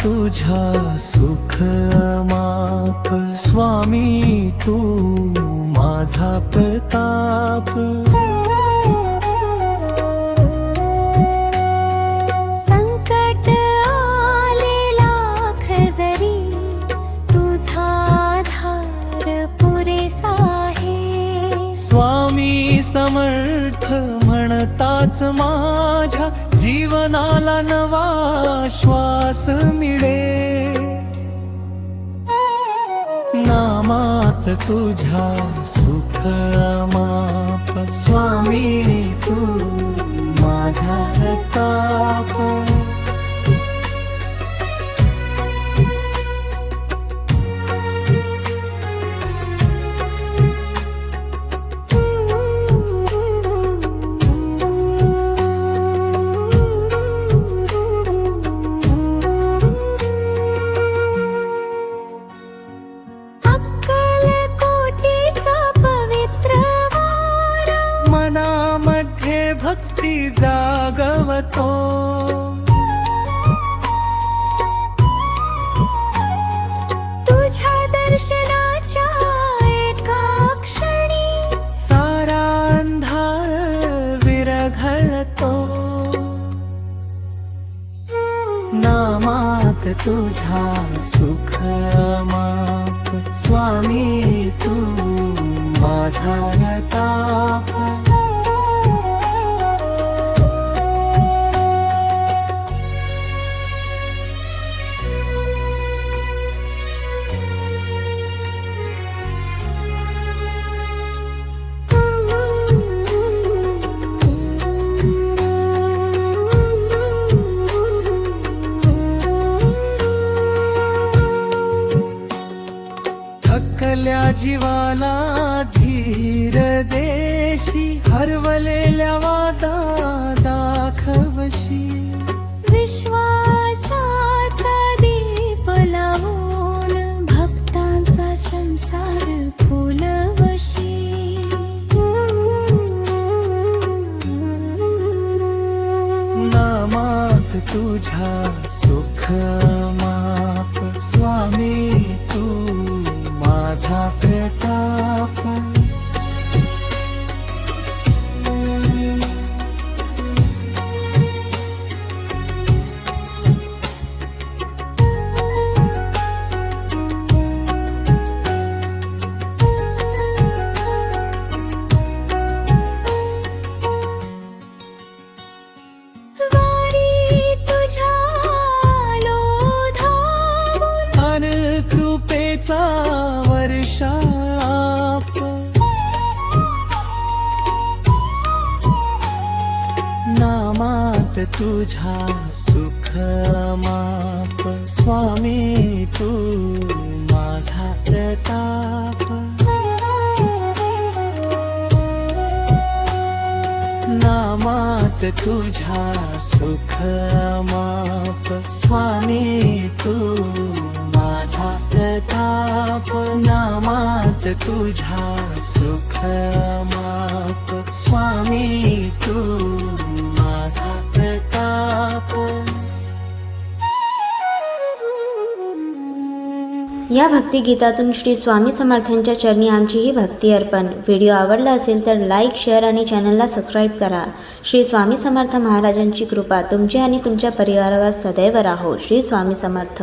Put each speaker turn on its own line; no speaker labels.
तुझ्या सुख अमाप, स्वामी तू माझा प्रताप।
संकट आले लाख जरी, तुझा आधार पुरेसा आहे।
स्वामी समर्थ म्हणताच माझ्या जीवनाला नवा श्वास मिळे। नामात तुझ्या सुख अमाप, स्वामी तू माझा प्रताप। मनामध्ये भक्ती जागवतो,
तुझ्या दर्शनाच्या एका क्षणी
सारा अंधार विरघळतो। नामात तुझ्या सुख अमाप, स्वामी तू माझा प्रताप। थकल्या जीवाला धीर देशी, हरवलेल्या वादा दाखवशी।
विश्वासाचा दीप लावून भक्तांचा संसार फुलवशी।
नामात तुझ्या सुख अमाप, स्वामी तू माझा प्रताप।
वारी तुझ्या लोधावून
अन कृपेचा वर्षाप, नामात तुझ्या सुख अमाप, स्वामी तू माझा प्रताप। नामात तुझ्या सुख अमाप, स्वामी तू माझा प्रताप। नामात तुझ्या सुख अमाप, स्वामी तू माझा प्रताप।
या भक्तिगीतातून श्री स्वामी समर्थांच्या चरणी आमची ही भक्ती अर्पण। व्हिडिओ आवडला असेल तर लाईक, शेअर आणि चॅनलला सबस्क्राईब करा। श्री स्वामी समर्थ महाराजांची कृपा तुमची आणि तुमच्या परिवारावर सदैव राहो। श्री स्वामी समर्थ।